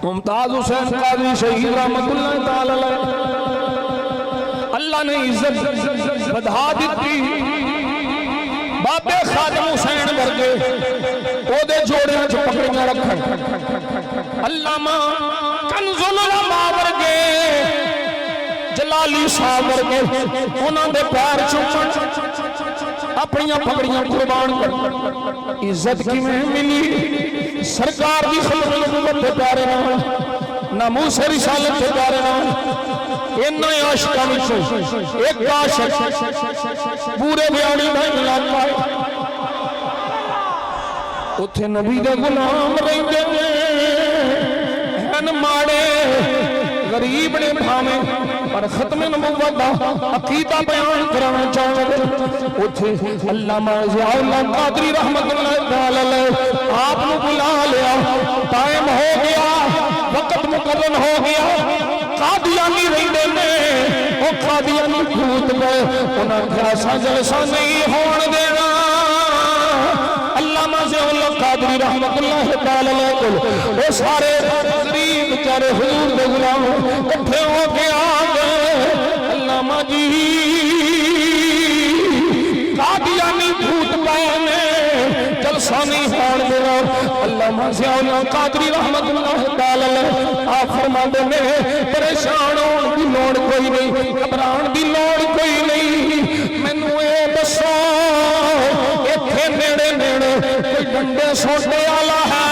मुमताज हुसैन कादरी शहीद रहमतुल्लाह ताला अलैह अल्लाह ने इज्जत बढ़ा दी। बाबे खादिम हुसैन वर्गे ओदे जोड़े च पकड़ियां रखन, अल्लामा कंजुल उलमा वर्गे जलाली साहब वर्गे उन्हां दे पैर चूमण अपनी पकड़ियां कुर्बान कर। इज्जत किवें मिली? सरकार की खिदमत नबुवत दे प्यारे नाल, नामूस रिसालत दे प्यारे नाल। इन्हां आशिकां विचों एक आशिक पूरे बयानी दा इलाका उत्थे नबी दे गुलाम रहिंदे ने, हन माड़े गरीब ने भावे पर खत्म नबुवत दा अकीदा बयान करना चाहते। उथे अल्लामा ज़ियाउल्लाह कादरी रहमतुल्लाह ताला अलैह आपनु बुला लिया। टाइम हो गया, वक्त मुकर्रर हो गया। कादियानी रहिंदे ने, ओ कादियानी भूत गए, उन्हां जैसा जलसा नहीं होण देना। अल्लामा ज़ियाउल्लाह कादरी रहमतुल्लाह ताला अलैह को ओ सारे गरीब बेचारे हुजूर दे गुलाम इकट्ठे हो के आ गए। अल्लामा जी कादियानी भूत पाए ने, जलसा नहीं होण देना। अल्लामा ज़ियाउल्लाह कादरी रहमतुल्लाह ताला अलैह आप फरमाते ने परेशान होने की लोड़ कोई नहीं, घबराने की लोड़ कोई नहीं। मैनू ये दसो इत्थे नेड़े नेड़े कोई डंडे सोटे वाला है?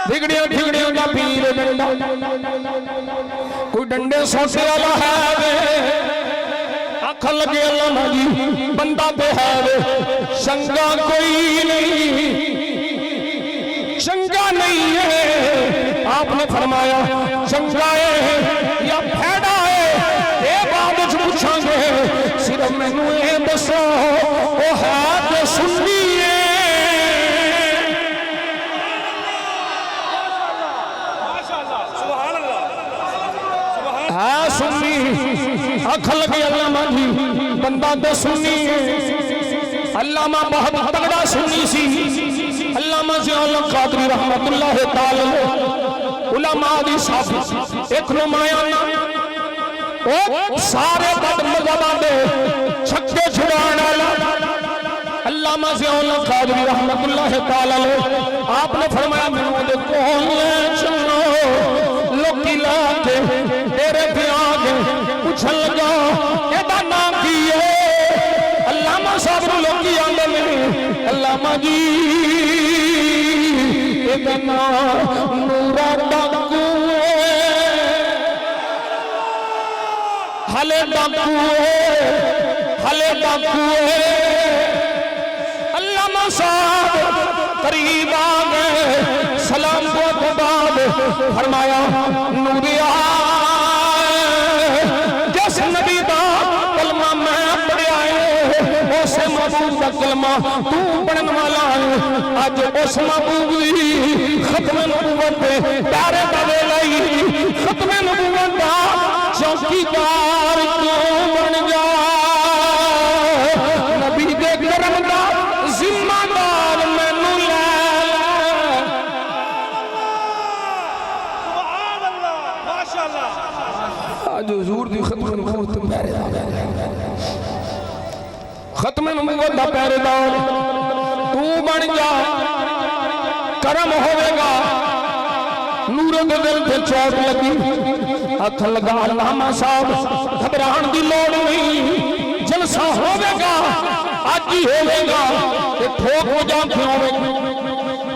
ठिगड़ियां ठिगड़ियां का पीर डंडा कोई डंडे सोटे वाला है? आख लगे अल्लाह जी बंदा तो है, शंका कोई नहीं, शंका नहीं है। आपने फरमाया शंका है या फैड़ा है, ये बाद पूछांगे। सिर्फ मैनू ये दसो वो है तो सुन्नी है, सुन्नी आख लगे अल्लामा जी बंदा तो सुन्नी है। अल्लामा बहुत तगड़ा सुन्नी सी। अल्लामा ज़ियाउल्लाह कादरी रहमतुल्लाह ताला अलैह उलमा दी साथी एक नुमायाना ओ सारे बद मज़हबां दे छक्के छुड़ाने वाला अल्लामा ज़ियाउल्लाह कादरी रहमतुल्लाह ताला अलैह आपने फरमाया मैनू दे कोल ले चलो। लोकी लाके तेरे पे आ गए पूछन लगा एदा नाम की है? अल्लामा साहब नूं लोकी आंदे ने अल्लामा जी एदा नाम नूरा डाकू हले डाकू हले डाकू। अल्लामा साहब करीब आ गए, सलाम को बाद फरमाया नूरिया जिस नबी दा कलमा मैं पढ़िया है उस महबूब दा कलमा तू पढ़न वाला है। अज उस महबूब दी खत्म नबूवत प्यारे दा वेला ही खत्म नबूवत दा चौकीदार क्यों बन जा? नबी दे करम दा जिम्मेदार मैनू ले। आज हुजूर दी खत्म नबूवत पहरेदार, खत्म नबूवत दा पहरेदार तू बन जा। करम होवेगा नूर दे दिल ते चोट लगी। अख लगा अल्लामा साहब घबराण दी लोड़ नहीं, जलसा होवेगा अज ही होवेगा ते ठोक वजा होवेगी।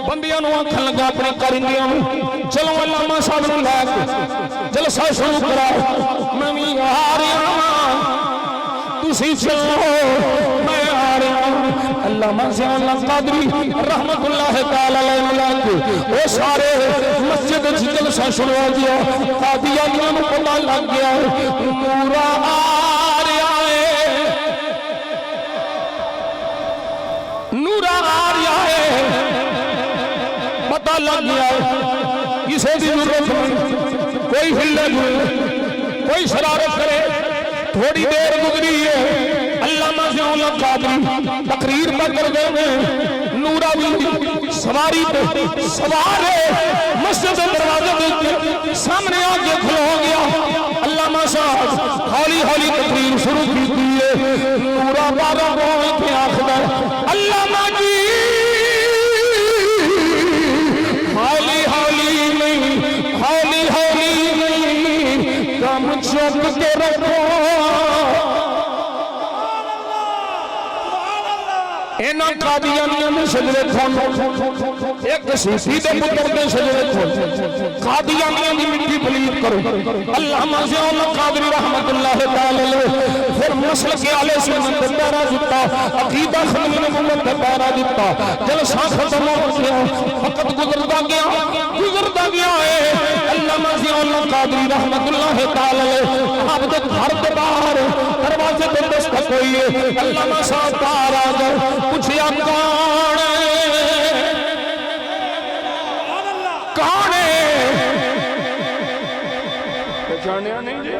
बंदियां नूं अख लगा अपने करिंदियां नूं चलो अल्लामा साहब नूं लै के जलसा शुरू कराओ। मैं भी आ रहा तुसी चलो मैं आ रहा। अल्लामा ज़ियाउल्लाह कादरी रहमतुल्लाह ताला अलैह वो सारे मस्जिद च जलसा शुरू हो गया। कादियानियां नूं पता लग गया नूरा आ रहा है, नूरा आ रहा है। पता लग गया किसी की जरूरत नहीं, कोई हिले कोई शरारत करे। थोड़ी देर गुजरी है अल्लामा ज़ियाउल्लाह कादरी तकरीर पर कर गए नूरा भी सवारी पे सवार मस्जिद के दरवाजे सामने आके खलो गया। अल्लामा साहब हौली हौली तकरीर शुरू की है। नूरा बाबा को आखदा अल्लामा जी हौली हौली नहीं, हौली हौली नहीं, कम चुप के रखो। इन्हां कादियानियां ने सजदे खोलो, एक सीसी दे पुत्र दे सजदे खोलो। कादियानियां दी मिट्टी पलीत करो। अल्लामा ज़ियाउल कादरी रहमतुल्लाह तआला अलैह फिर मसल के आले सुन्नत ते पैरा दिता, अकीदा खत्म नबुव्वत ते पैरा दिता। जलसा खत्म हो गया, वक्त गुजरता गया है। अल्लामा ज़ियाउल कादरी रहमतुल्लाह तआला अलैह अब तक घर के बाहर दरवाजे पे दस्तक हुई है। अल्लामा साहब बाहर आ गए, पूछिया कौन है? पहचानिया नहीं जी,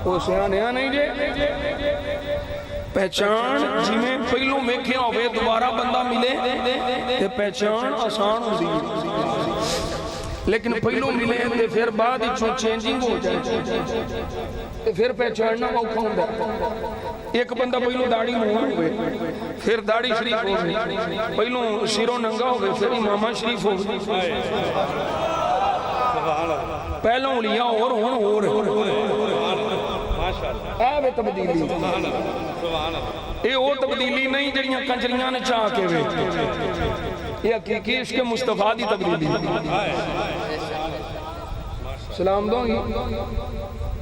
वो सियानिया नहीं जी। पहचान जिमें पहलू वेख्या होवे दोबारा बंदा मिले ते पहचान आसान होती है, लेकिन पहलू मिले ते फिर बाद चेंजिंग हो जाए ते फिर पहचानना औखा होता है। एक बंदा पहलू दाढ़ी मुंह होवे, फिर दाढ़ी शरीफ होवे, पहलू सिरों नंगा होवे, फिर इमामा शरीफ होवे, पहलों लिया और माशाअल्लाह तब्दीली। ये वो तब्दीली नहीं जड़ियां कंजरियां ने चाह के वे, ये हकीकी इश्क मुस्तफा दी तब्दीली। सलाम दोगी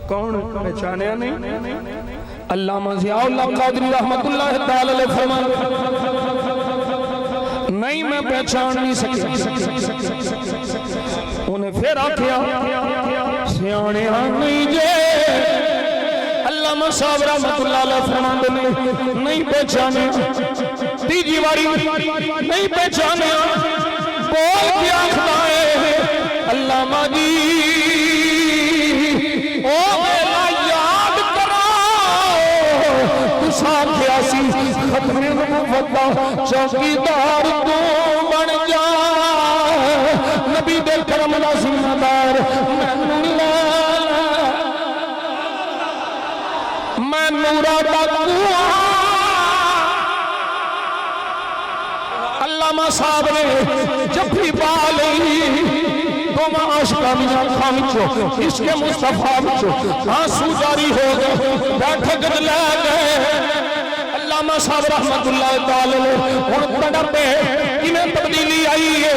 कौन पहचानिया नहीं? अल्लामा ज़ियाउल कादरी रहमतुल्लाह तआला अलैह फरमाते नहीं मैं पहचान नहीं सकी। उन्हें फिर आख्या सियाने नहीं जे। अल्लामा साहब रहमतुल्लाह अलैह फरमाते नहीं पहचाने। तीजी बारी नहीं पहचाने, बोल के आखदा है अल्लामा जी ओ मेरा याद कराओ, तुसा ख्यासी खत्मे नबुव्वत चौकीदार तू बन जा, नबी दे करम दा जिम्मेदार मैं नूरा दा कुआं। अल्लामा साहब ने जफ्फी पा ली, इसके मुस्तफा आंसू जारी हो गए, बैठक ले गए। अल्लामा साहब रहमतुल्लाह तआला हुण तड़पे किवें तब्दीली आई है।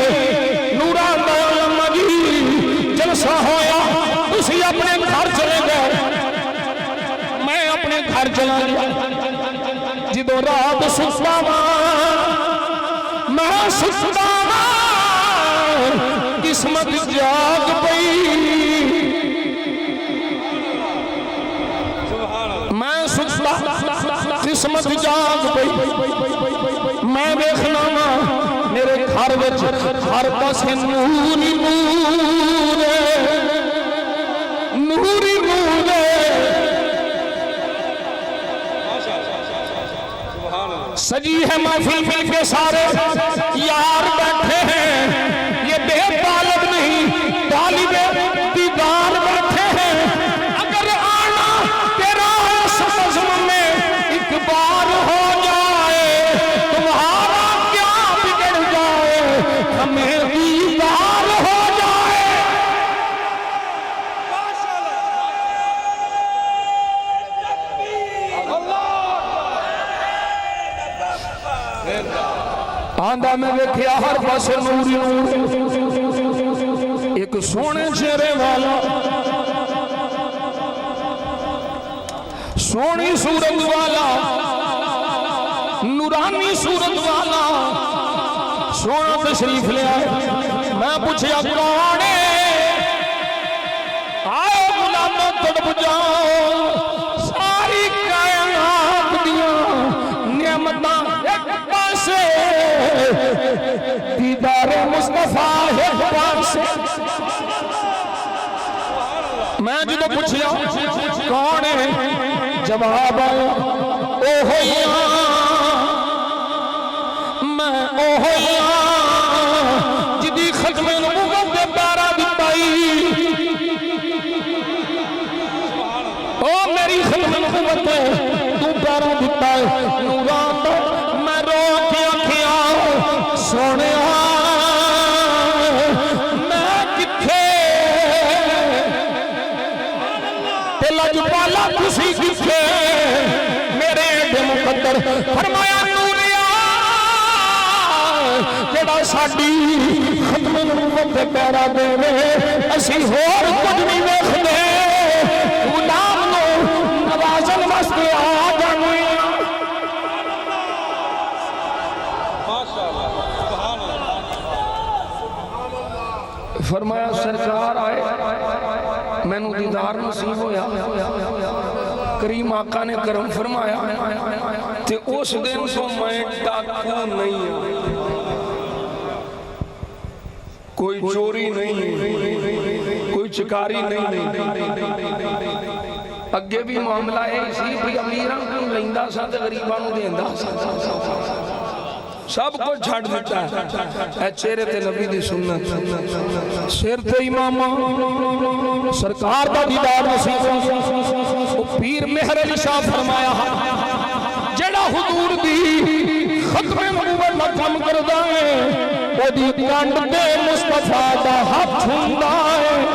नूरा अल्लामा जी जलसा होया, तुसी अपने घर चले गए, मैं अपने घर चला गया। जिदों रात सुसदा मैं सुसदा किस्मत जाग पई, मैं सुसदा किस्मत जाग पई। मैं देखना मेरे घर विच हर पासे नूर ही नूर, नूर ही नूर। सजी है महफिल मिल के सारे यार बैठे हैं, ये बेतालब नहीं तालिबे दीदार बैठे हैं। अगर आना तेरा समझ में एक बार हो जाए, तुम्हारा क्या बिगड़ जाए, हमें दीदार हो जाए। आंदा मैं वेख्या हर पासे नूर ही नूर। एक सोने चेहरे वाला, सोनी सूरत वाला, नूरानी सूरत वाला सोना तशरीफ ले आए। मैं पूछया कौन है? आओ गुलामों तड़प जाओ, सारी कायनात दियां नेमतां एक पासे, दीदार मुस्तफा एक पासे। मैं जो पूछया कौन है, जवाब आया ओ ते तू पैरों दिता है नूरां दा मैं रो के आखिया सोने मैं किथे ते लजपाला खुशी किथे मेरे एडे मुकद्दर फरमाया जेड़ा साडी खत्म नबूवत दे पैरा देवे असी होर कुछ नहीं वेखदे गुलाम नूं नवाजन वास्ते आ जाने फरमाया सरकार आए मैनू दीदार नसीब होया करीम आका ने करम फरमाया ते उस दिन तो मैं डाकू नहीं कोई चोरी नहीं कोई चिकारी नहीं अगे भी मामला यही अमीर को लेंदा सा ते गरीबां नूं देंदा सब कुछ छड़ दिता है चेहरे ते नबी दी सुन्नत सिर ते इमाम सरकार दा दीदार नसीब पीर मेहर अली शाह फरमाया जेड़ा हुजूर दी खत्मे नबूवत दा काम करदा है ओदी कंड ते मुस्तफा दा हथ हुंदा है